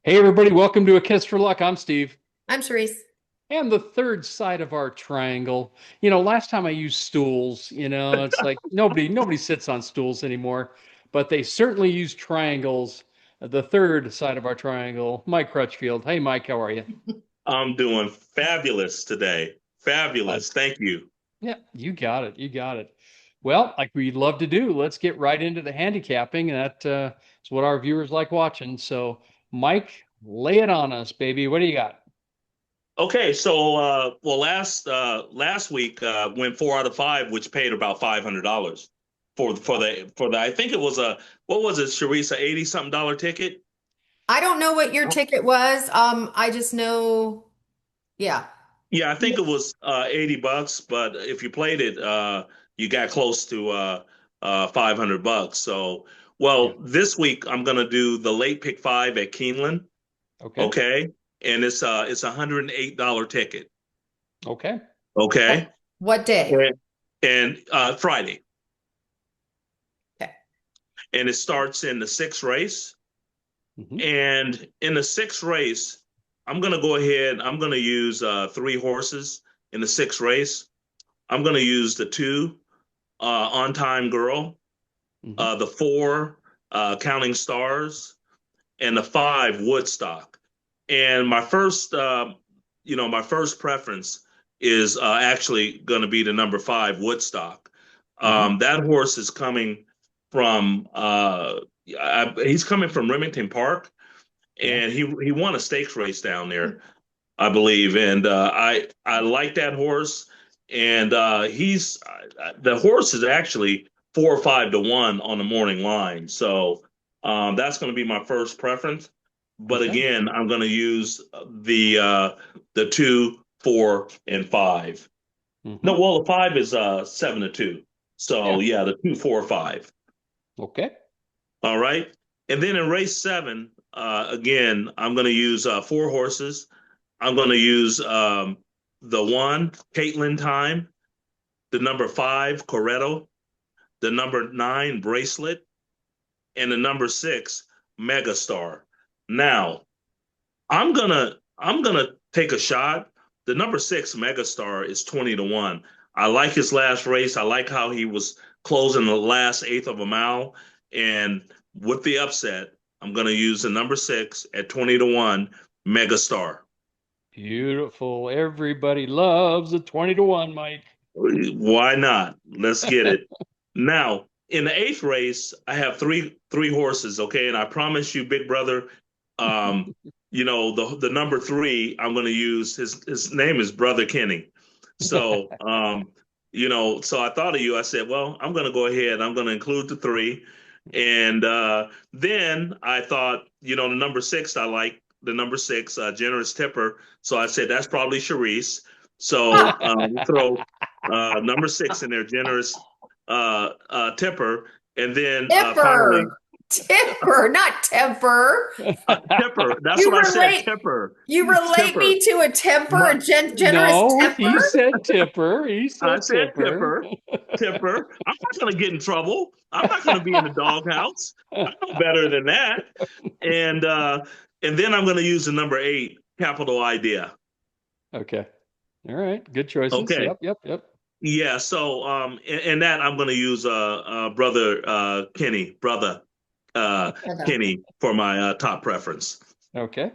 Hey, everybody, welcome to A Kiss for Luck. I'm Steve. I'm Charisse. And the third side of our triangle. Last time I used stools, it's like nobody sits on stools anymore, but they certainly use triangles. The third side of our triangle, Mike Crutchfield. Hey, Mike, how are you? I'm doing fabulous today. Uh, Fabulous. Thank you. yeah, you got it. You got it. Well, like we love to do, let's get right into the handicapping. That is what our viewers like watching. So, Mike, lay it on us, baby. What do you got? Okay, so last week went 4 out of 5, which paid about $500 for the I think it was a what was it, Charisse, 80 something dollar ticket? I don't know what your ticket was. I just know, yeah. Yeah, I think it was $80, but if you played it, you got close to $500. So, Yeah. this week I'm gonna do the late pick five at Keeneland. Okay. Okay, and it's $108 ticket. Okay. What, Okay, what day? and Friday, Okay. and it starts in the sixth race. Hmm. And in the sixth race, I'm gonna go ahead. I'm gonna use three horses in the sixth race. I'm gonna use the two on time girl, Hmm. the four counting stars, and the five Woodstock. And my first preference is actually going to be the number five Woodstock. Hmm. That horse is coming from he's coming from Remington Park, Yeah. and he won a stakes race down there, I believe, and I like that horse, and he's the horse is actually 4 or 5 to 1 on the morning line, so that's going to be my first preference. But Okay. again, I'm going to use the two, four, and five. Hmm. No, well, the five is 7 to 2. So Yeah. yeah, the two, four, five. Okay. All right. And then in race seven, again, I'm going to use four horses. I'm going to use the one, Caitlin Time, the number five, Coretto, the number nine, Bracelet, and the number six, Megastar. Now, I'm gonna take a shot. The number six, Megastar, is 20 to 1. I like his last race. I like how he was closing the last eighth of a mile. And with the upset, I'm gonna use the number six at 20 to 1, Megastar. Beautiful. Everybody loves a 20 to 1, Mike. Why not? Let's get it. Now, in the eighth race, I have three horses, okay? And I promise you, big brother, um, the number three, I'm gonna use his name is Brother Kenny. So so I thought of you. I said, well, I'm gonna go ahead, I'm gonna include the three. And then I thought, the number six, I like the number six, Generous Tipper. So I said that's probably Charisse. So we throw number six in there, Generous Tipper, and then finally Tipper. Tipper, not temper. Tipper. That's You what I said, relate Tipper. you relate Tipper. me to a temper, My, a generous No, he temper? said Tipper. He I said said Tipper. Tipper. Tipper. I'm not going to get in trouble. I'm not going to be in the doghouse. I know better than that. And uh, and then I'm going to use the number eight, Capital Idea. Okay. All right. Good choices. Okay. Yep. Yep. Yep. Yeah. So in that I'm going to use brother Kenny, brother Kenny for my top preference. Okay.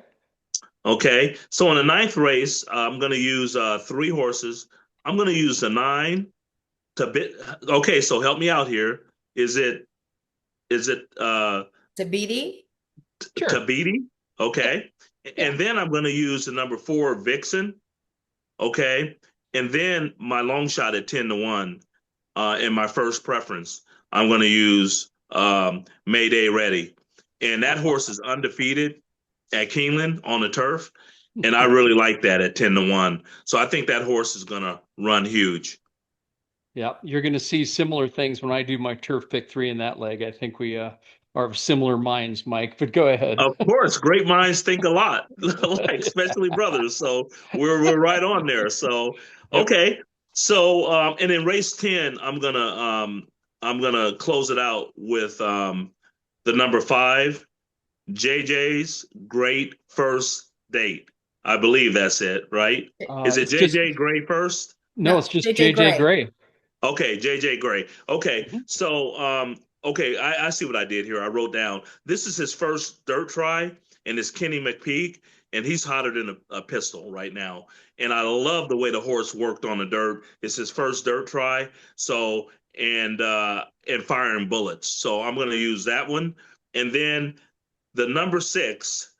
Okay. So in the ninth race, I'm going to use three horses. I'm going to use the nine to bit. Okay. So help me out here. Is it Tabidi? Sure. Tabiti? Okay. Yeah. And then I'm going to use the number four, Vixen. Okay. And then my long shot at 10 to 1 in my first preference, I'm going to use Mayday Ready. And that horse is undefeated at Keeneland on the turf. And I really like that at 10 to 1. So I think that horse is going to run huge. Yeah. You're going to see similar things when I do my turf pick three in that leg. I think we are of similar minds, Mike, but go ahead. Of course, great minds think a lot, like especially brothers. So we're right on there. So Yep. okay. So and in race 10, I'm gonna close it out with the number five, JJ's Great First Date. I believe that's it, right? Is it It's just JJ Gray first? no, No, it's just JJ JJ Gray. Gray. Okay, JJ Gray. Okay, Mhm. so okay, I see what I did here. I wrote down this is his first dirt try, and it's Kenny McPeak, and he's hotter than a pistol right now. And I love the way the horse worked on the dirt. It's his first dirt try, so and firing bullets. So I'm gonna use that one. And then the number six,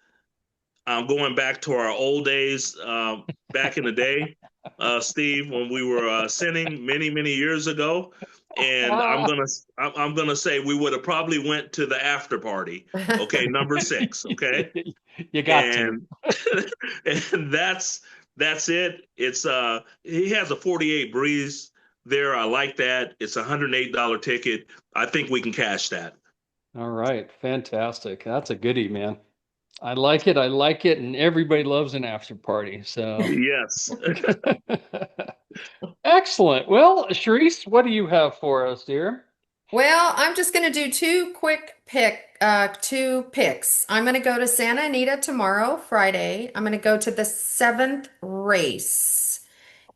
I'm going back to our old days, back in the day, Steve, when we were sinning many, many years ago. And I'm gonna say we would have probably went to the after party. Okay, number six. Okay, You got to. and and that's it. It's he has a 48 breeze there. I like that. It's a $108 ticket. I think we can cash that. All right, fantastic. That's a goodie, man. I like it. I like it, and everybody loves an after party. So Yes. excellent. Well, Charisse, what do you have for us, dear? Well, I'm just going to do two picks. I'm going to go to Santa Anita tomorrow, Friday. I'm going to go to the seventh race.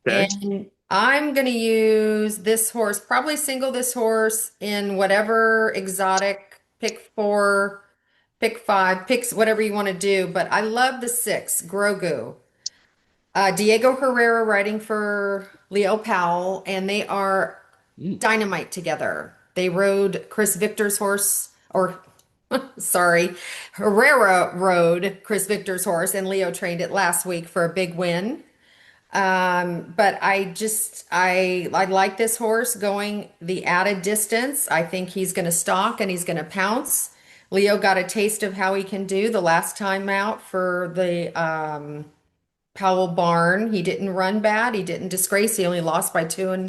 Okay. And I'm going to use this horse, probably single this horse in whatever exotic, pick four, pick five, picks whatever you want to do. But I love the six, Grogu. Diego Herrera riding for Leo Powell, and they are Mm, dynamite together. They rode Chris Victor's horse, or sorry, Herrera rode Chris Victor's horse, and Leo trained it last week for a big win. But I like this horse going the added distance. I think he's going to stalk and he's going to pounce. Leo got a taste of how he can do the last time out for the Powell Barn. He didn't run bad. He didn't disgrace. He only lost by 2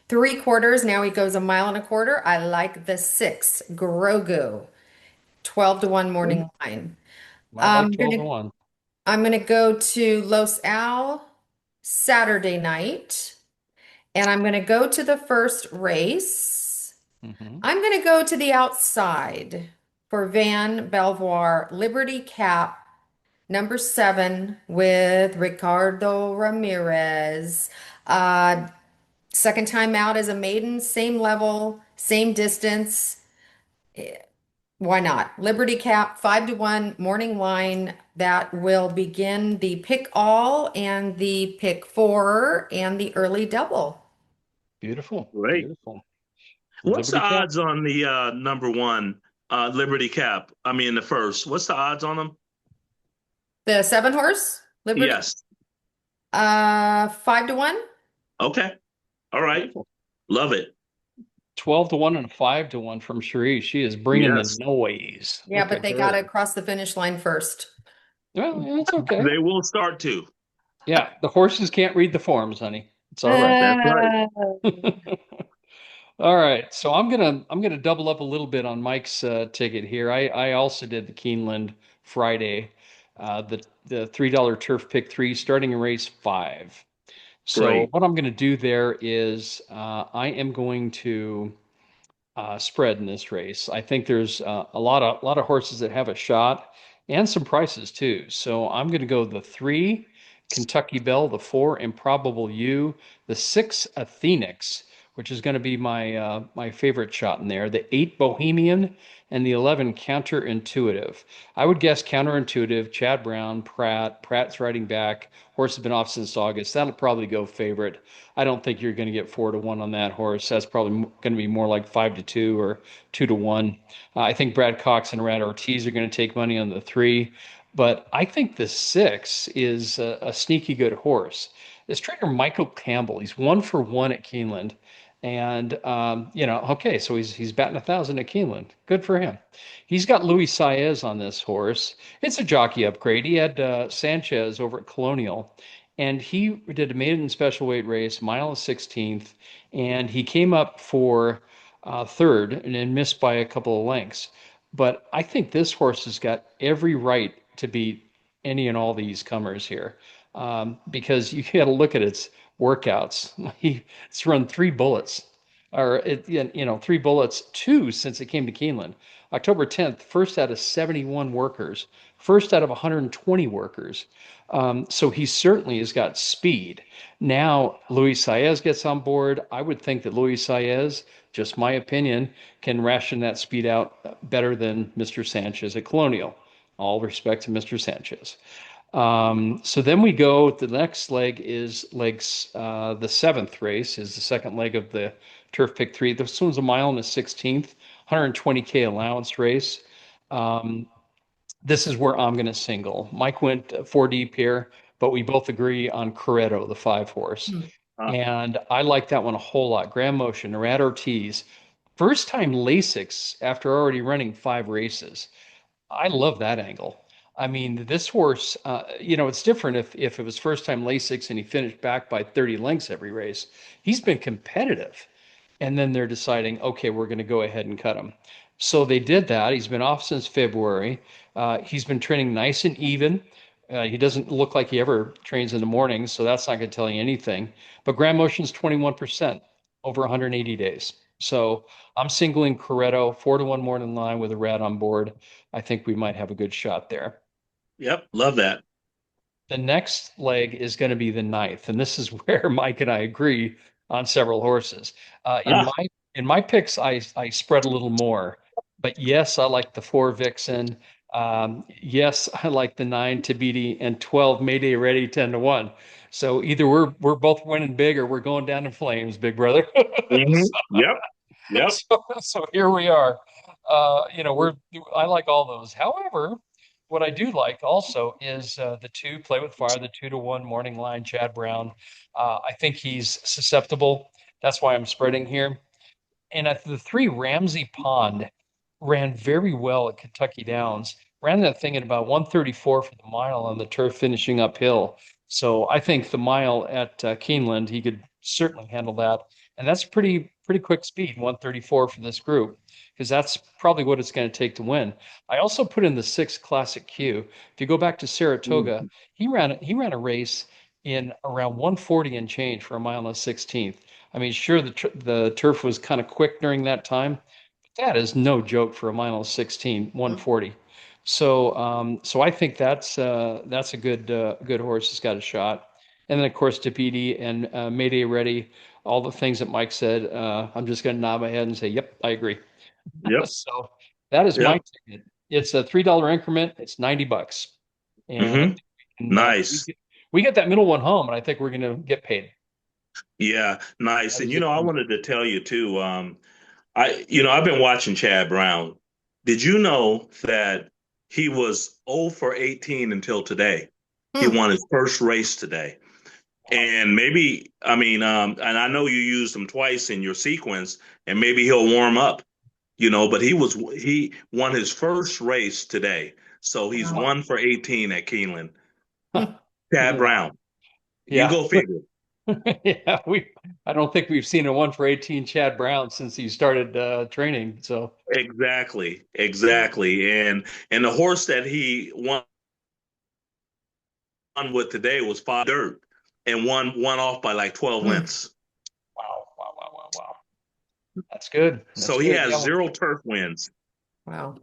3/4. Now he goes a mile and a quarter. I like the six, Grogu, 12 to 1 morning line. I like I'm 12 to gonna 1. I'm gonna go to Los Al Saturday night, and I'm gonna go to the first race. Hmm. I'm gonna go to the outside for Van Belvoir Liberty Cap number 7 with Ricardo Ramirez. Uh, Second time out as a maiden, same level, same distance. Why not? Liberty Cap, 5 to 1 morning line that will begin the pick all and the pick four and the early double. Beautiful. Great. Beautiful. What's the Liberty Cap. odds on the number one Liberty Cap? I mean, the first. What's the odds on them? The 7 horse, Liberty, Yes. 5 to 1. Okay. All right. Beautiful. Love it. 12 to 1 and 5 to 1 from Cherie. She is bringing the Yes. noise. Yeah, Look but at they got to her. cross the finish line first. Well, yeah, it's okay. They will start to. Yeah, the horses can't read the forms, honey. It's all right. That's right. All right. So I'm gonna double up a little bit on Mike's ticket here. I also did the Keeneland Friday, the $3 turf pick three starting in race 5. So Great. what I'm gonna do there is I am going to spread in this race. I think there's a lot of horses that have a shot and some prices too. So I'm going to go the 3 Kentucky Belle, the 4 Improbable You, the 6 Athenix, which is going to be my favorite shot in there, the 8 Bohemian, and the 11 Counterintuitive. I would guess Counterintuitive, Chad Brown, Pratt's riding back. Horse has been off since August. That'll probably go favorite. I don't think you're going to get 4 to 1 on that horse. That's probably going to be more like 5 to 2 or 2 to 1. I think Brad Cox and Rad Ortiz are going to take money on the 3, but I think the 6 is a sneaky good horse. This trainer Michael Campbell, he's 1 for 1 at Keeneland, and okay, so he's batting 1,000 at Keeneland. Good for him. He's got Luis Saez on this horse. It's a jockey upgrade. He had Sanchez over at Colonial, and he did a maiden special weight race, mile and 16th, and he came up for third and then missed by a couple of lengths. But I think this horse has got every right to beat any and all these comers here, because you got to look at its workouts. It's run 3 bullets, or 3 bullets, 2 since it came to Keeneland. October 10th, first out of 71 workers, first out of 120 workers. So he certainly has got speed. Now, Luis Saez gets on board. I would think that Luis Saez, just my opinion, can ration that speed out better than Mr. Sanchez at Colonial. All respect to Mr. Sanchez. So then we go, the next leg is the seventh race is the second leg of the Turf Pick 3. This one's a mile and a 16th, 120K allowance race. Um, this is where I'm going to single. Mike went four deep here, but we both agree on Corretto, the five horse. Hmm. And I like that one a whole lot. Grand Motion, Arad Ortiz, first time Lasix after already running five races. I love that angle. I mean, this horse, it's different if it was first time Lasix and he finished back by 30 lengths every race. He's been competitive. And then they're deciding, okay, we're going to go ahead and cut him. So they did that. He's been off since February. He's been training nice and even. He doesn't look like he ever trains in the morning, so that's not going to tell you anything. But Grand Motion's 21% over 180 days. So I'm singling Corretto, 4-1 morning line with a rat on board. I think we might have a good shot there. Yep, love that. The next leg is going to be the ninth, and this is where Mike and I agree on several horses. In Ah, my picks, I spread a little more, but yes, I like the four Vixen. Yes, I like the nine Tabiti and 12 Mayday Ready 10-1. So either we're both winning big or we're going down in flames, big brother. yep, yep. So here we are. We're I like all those. However, what I do like also is the two play with fire, the 2-1 morning line, Chad Brown. I think he's susceptible. That's why I'm spreading here. And at the three, Ramsey Pond ran very well at Kentucky Downs. Ran that thing at about 134 for the mile on the turf, finishing uphill. So I think the mile at Keeneland, he could certainly handle that. And that's pretty quick speed, 134 for this group, because that's probably what it's going to take to win. I also put in the six Classic Q. If you go back to Saratoga, he ran a race in around 140 and change for a mile and a 16th. I mean, sure, the turf was kind of quick during that time, but that is no joke for a mile and 16, 140. So I think that's a good horse. Has got a shot. And then of course Tapiti and Mayday Ready, all the things that Mike said. I'm just going to nod my head and say, yep, I agree. Yep, So that is my yep. ticket. It's a $3 increment. It's $90, and I hmm think we can Nice. we get that middle one home, and I think we're going to get paid. Yeah, nice. That And is it I for me. wanted to tell you too, I've been watching Chad Brown. Did you know that he was 0 for 18 until today? He Hmm. won his first race today. Wow. And maybe, and I know you used him twice in your sequence, and maybe he'll warm up, but he won his first race today. So he's Wow. 1 for 18 at Keeneland. Hmm. Chad Wow. Brown. You Yeah. go figure. Yeah, I don't think we've seen a 1 for 18 Chad Brown since he started training. So Exactly, exactly. And the horse that he won with today was Five Dirt and won off by like 12 Hmm. lengths. wow, wow, wow, wow, wow. That's good. That's So he good. has Yeah, well, zero turf wins. Wow.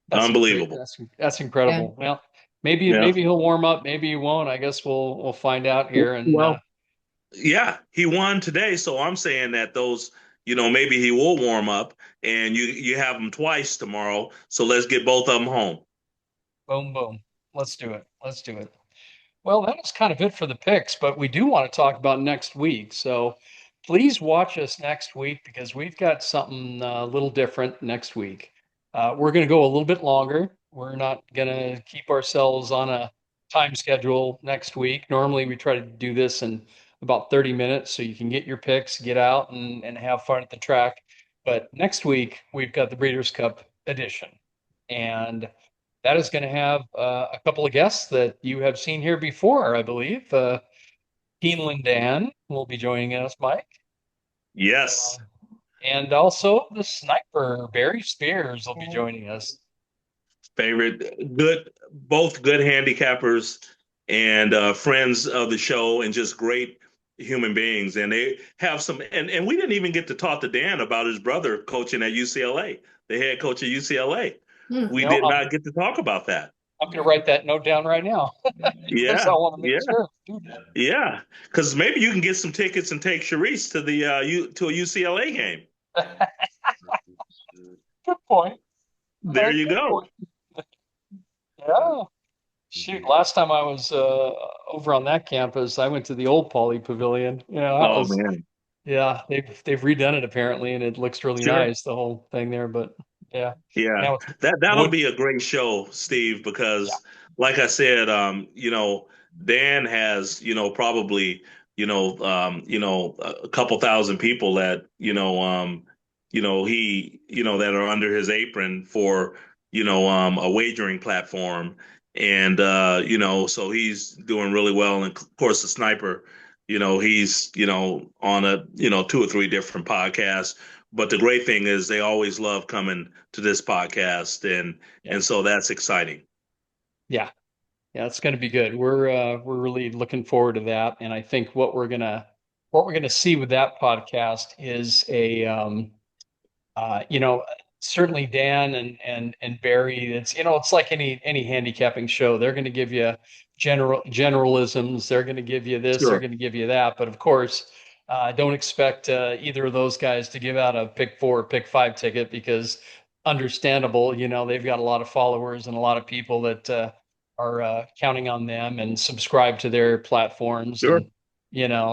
that's great. Unbelievable. That's Yeah. incredible. Well, maybe Yeah. maybe he'll warm up. Maybe he won't. I guess we'll find out here. And Well, yeah, he won today, so I'm saying that those, maybe he will warm up, and you have him twice tomorrow. So let's get both of them home. boom, boom. Let's do it. Let's do it. Well, that is kind of it for the picks, but we do want to talk about next week. So please watch us next week because we've got something a little different next week. We're going to go a little bit longer. We're not going to keep ourselves on a time schedule next week. Normally, we try to do this in about 30 minutes so you can get your picks, get out and have fun at the track. But next week, we've got the Breeders' Cup edition. And that is going to have a couple of guests that you have seen here before, I believe. Keeneland Dan will be joining us, Mike. Yes, And also the sniper, Barry Spears, will be joining us. favorite, good, both good handicappers and friends of the show, and just great human beings. And they have some, and we didn't even get to talk to Dan about his brother coaching at UCLA. the head coach of UCLA. Hmm. We No, did not get to talk about that. I'm going to write that note down right now because I Yeah, want to make yeah, sure. Dude, yeah. Because maybe you can get some tickets and take Charisse to the to a UCLA game. good point. There you Good go. point. Yeah. Shoot, last time I was over on that campus, I went to the old Pauley Pavilion. That Oh was man, yeah, they've redone it apparently, and it looks really sure. nice, the whole thing there. But yeah, Yeah, now it's that'll wood. be a great show, Steve, Yeah, because like I said, Dan has, probably, a couple thousand people that, that are under his apron for, a wagering platform. And so he's doing really well. And of course, the sniper, he's, on two or three different podcasts. But the great thing is they always love coming to this podcast, and yeah, and so that's exciting. yeah, yeah. It's going to be good. We're really looking forward to that, and I think what we're gonna see with that podcast is certainly Dan and Barry. It's like any handicapping show. They're going to give you generalisms. They're going to give you this. They're Sure, going to give you that. But of course, don't expect either of those guys to give out a pick four, pick five ticket because understandable. They've got a lot of followers and a lot of people that are counting on them and subscribe to their platforms sure. and.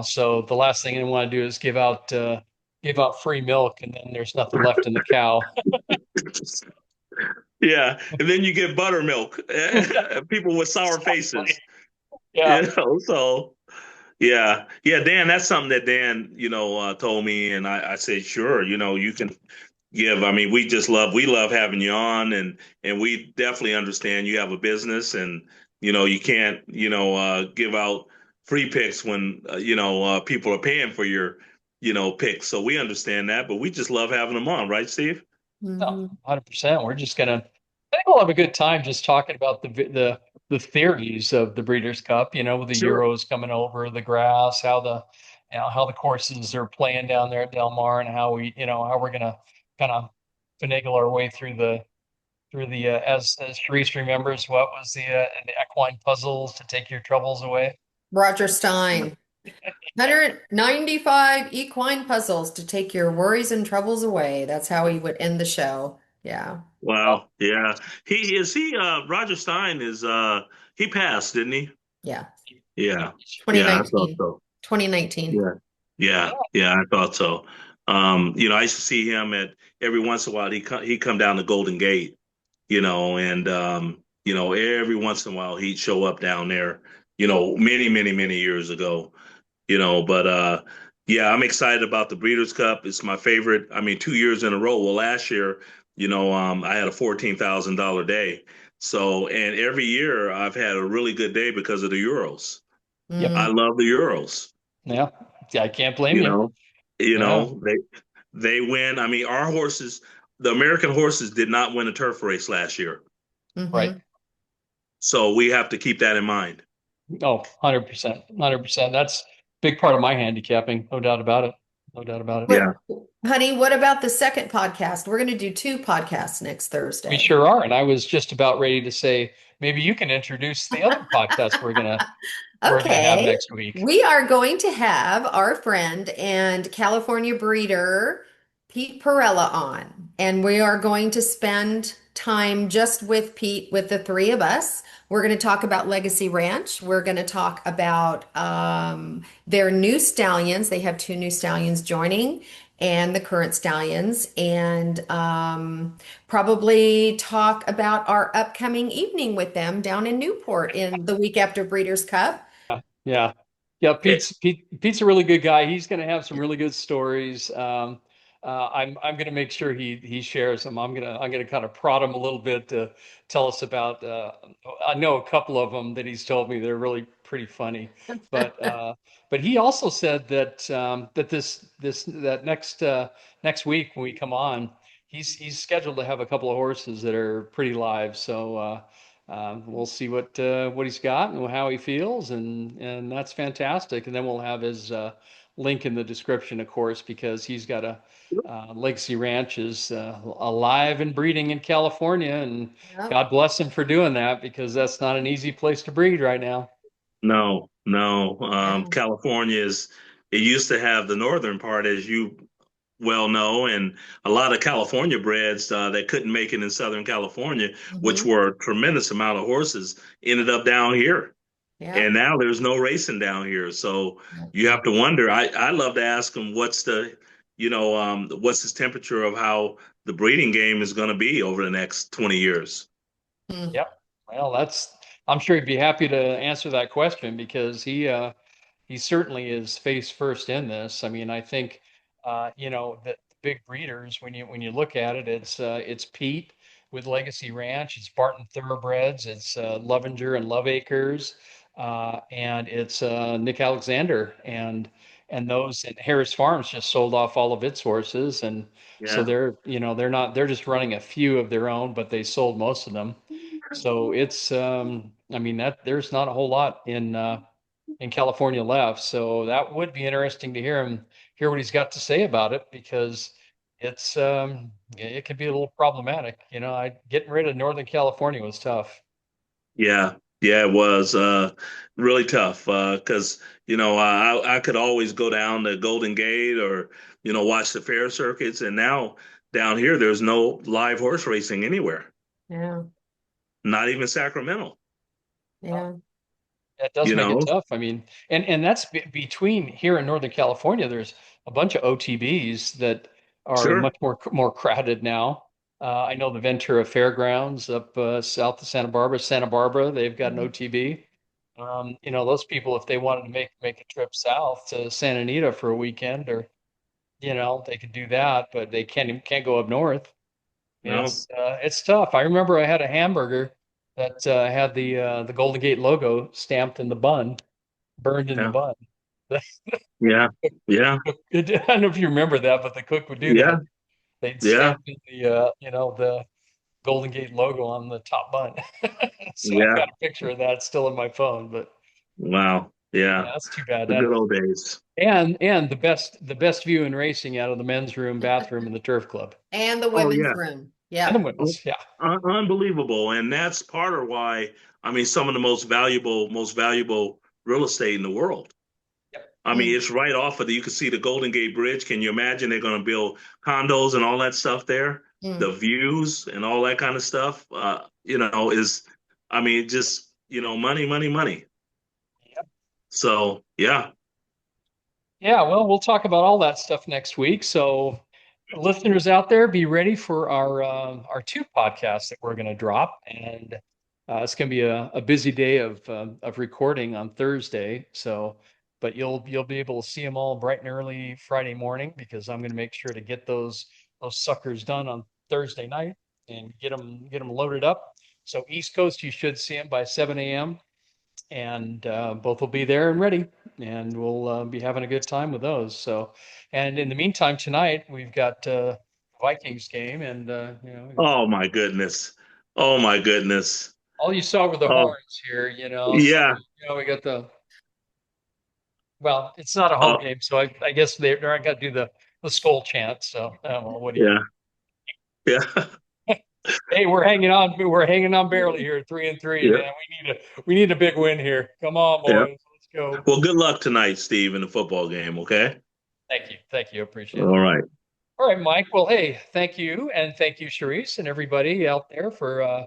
So the last thing they want to do is give out free milk and then there's nothing left in the cow. Yeah, and then you get buttermilk, people with sour Exactly. faces, Yeah. So yeah, yeah, Dan, that's something that Dan, told me, and I said, sure, you can give. I mean, we love having you on, and we definitely understand you have a business, and you can't, give out free picks when people are paying for your, picks. So we understand that, but we just love having them on, right, Steve? No, Hmm. 100%. I think we'll have a good time just talking about the theories of the Breeders' Cup, with the Sure. Euros coming over, the grass, how the courses are playing down there at Del Mar and how we're gonna kind of finagle our way through the as Charisse remembers, what was the equine puzzles to take your troubles away? Roger Stein. 195 equine puzzles to take your worries and troubles away. That's how he would end the show. Yeah. Wow. Yeah. Roger Stein he passed, didn't he? Yeah. Yeah. Yeah, I thought 2019. so. 2019. Yeah. Yeah. Yeah, I thought so. I used to see him at every once in a while he come down the Golden Gate, and every once in a while he'd show up down there, many, many, many years ago, but yeah, I'm excited about the Breeders' Cup. It's my favorite. I mean, 2 years in a row. Well, last year, I had a $14,000 day. So, and every year I've had a really good day because of the Euros. Yep. I Mm. love the Euros. Yeah. Yeah, I can't blame You you. know, you Yeah. know, they win. I mean, our horses, the American horses did not win a turf race last year. Right. Hmm. So we have to keep that in mind. Oh, 100%. 100%. That's a big part of my handicapping. No doubt about it. No doubt about it. Yeah. What, honey, what about the second podcast? We're going to do two podcasts next We Thursday. sure are. And I was just about ready to say, maybe you can introduce the other podcast we're gonna have Okay. next week. We are going to have our friend and California breeder Pete Perella on, and we are going to spend time just with Pete, with the three of us. We're going to talk about Legacy Ranch. We're going to talk about their new stallions. They have two new stallions joining, and the current stallions, and probably talk about our upcoming evening with them down in Newport in the week after Breeders' Cup. Yeah. Yeah, It, Pete's a really good guy. He's going to have some really good stories. I'm going to make sure he shares them. I'm gonna kind of prod him a little bit to tell us about. I know a couple of them that he's told me they're really pretty funny, but he also said that next week when we come on, he's scheduled to have a couple of horses that are pretty live. So. We'll see what he's got and how he feels, and that's fantastic. And then we'll link in the description, of course, because he's got a Legacy Ranch is alive and breeding in California, and Yep. God bless him for doing that because that's not an easy place to breed right now. No, no. Yeah. California is, it used to have the northern part, as you well know, and a lot of California breds that couldn't make it in Southern California, which Hmm. were a tremendous amount of horses, ended up down here. Yeah. And now there's no racing down here. So Yep. you have to wonder. I love to ask him what's the, what's his temperature of how the breeding game is going to be over the next 20 years. Hmm. Yep. Well, I'm sure he'd be happy to answer that question because he certainly is face first in this. I mean, I think the big breeders when you look at it, it's Pete with Legacy Ranch, it's Barton Thoroughbreds, it's Lovinger and Love Acres, and it's Nick Alexander and those and Harris Farms just sold off all of its horses, and so Yeah. they're just running a few of their own, but they sold most of them. So it's I mean that there's not a whole lot in California left. So that would be interesting to hear what he's got to say about it because it could be a little problematic. Getting rid of Northern California was tough. Yeah. Yeah, it was really tough because, I could always go down to Golden Gate or, watch the fair circuits. And now down here, there's no live horse racing anywhere, Yeah. not even Sacramento, Yeah. That does you make it know? tough. I mean, and that's between here in Northern California. There's a bunch of OTBs that are Sure. much more crowded now. I know the Ventura Fairgrounds up south of Santa Barbara, they've got an Mhm. OTB. Those people, if they wanted to make a trip south to Santa Anita for a weekend, or they could do that, but they can't go up north. No. It's tough. I remember I had a hamburger that had the Golden Gate logo stamped in the bun, burned in the Yeah. bun. Yeah. Yeah. I don't know if you remember that, but the cook would do Yeah. that. They'd Yeah. stamp in the Golden Gate logo on the top bun. So I've Yeah. got a picture of that still in my phone, but Wow. yeah, Yeah. that's too bad. The good old days. And the best view in racing out of the men's room, bathroom, and the turf club And the Oh, women's yeah. room. and the Yep. women's. Yeah. Unbelievable. And that's part of why, I mean, some of the most valuable real estate in the world. I mean, Mm. it's right off of you can see the Golden Gate Bridge. Can you imagine they're going to build condos and all that stuff there? The Mm. views and all that kind of stuff, I mean, just, money, money, money. So, yeah. Yeah, well, we'll talk about all that stuff next week. So, listeners out there, be ready for our two podcasts that we're going to drop, and it's going to be a busy day of recording on Thursday. So, but you'll be able to see them all bright and early Friday morning because I'm going to make sure to get those suckers done on Thursday night and get them loaded up. So, East Coast, you should see them by 7 a.m. and both will be there and ready, and we'll be having a good time with those. So, and in the meantime, tonight we've got Vikings game, and Oh, my goodness. Oh, my goodness. all you saw were the Oh, horns here, So yeah. we got well, it's not a home Oh, game, so I guess they're not got to do the skull chant. So, well, what do you? yeah. Yeah. Hey, we're hanging on barely here, 3-3, Yeah. man. We need a big win here. Come on, Yeah. boys, let's go. Well, good luck tonight, Steve, in the football game, okay? Thank you, appreciate it. All right. All right, Mike. Well, hey, thank you, and thank you, Charisse, and everybody out there for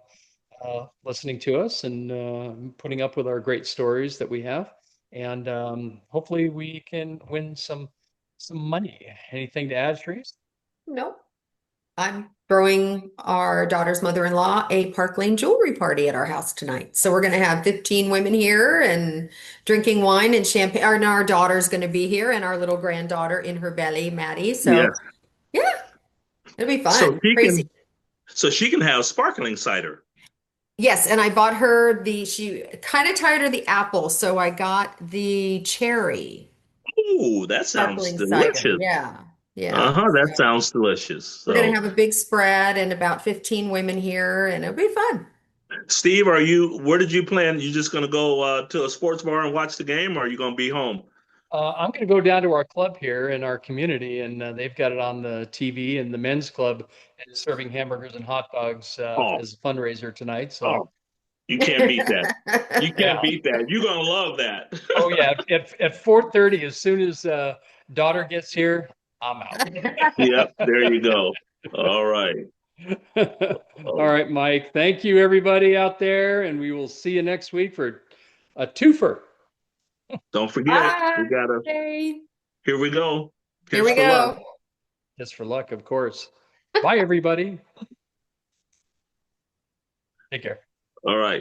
listening to us and putting up with our great stories that we have. And hopefully, we can win some money. Anything to add, Charisse? Nope. I'm throwing our daughter's mother-in-law a Park Lane jewelry party at our house tonight. So we're going to have 15 women here and drinking wine and champagne. Our daughter's going to be here and our little granddaughter in her belly, Maddie. Yeah. So yeah, it'll be So fun. she Crazy. can so she can have sparkling cider. Yes, and I bought her she kind of tired of the apple, so I got the cherry Ooh, that sounds sparkling cider. delicious. Yeah. Yeah. Uh-huh, that So sounds delicious. we're going to So, have a big spread and about 15 women here, and it'll be fun. Steve, where did you plan? You just gonna go to a sports bar and watch the game, or are you gonna be home? I'm going to go down to our club here in our community, and they've got it on the TV, and the men's club is serving hamburgers and hot dogs Oh, as a fundraiser tonight. So, oh, you can't beat that. You yeah. can't beat that. You're gonna love that. Oh, yeah. At 4:30, as soon as daughter gets here, I'm out. Yep, there you go. All right. All right, Mike. Thank you, everybody out there, and we will see you next week for a twofer. Don't forget, we gotta. Bye. Here we go. Here Here's we for luck. go. Just for luck, of course. Bye, everybody. Take care. All right.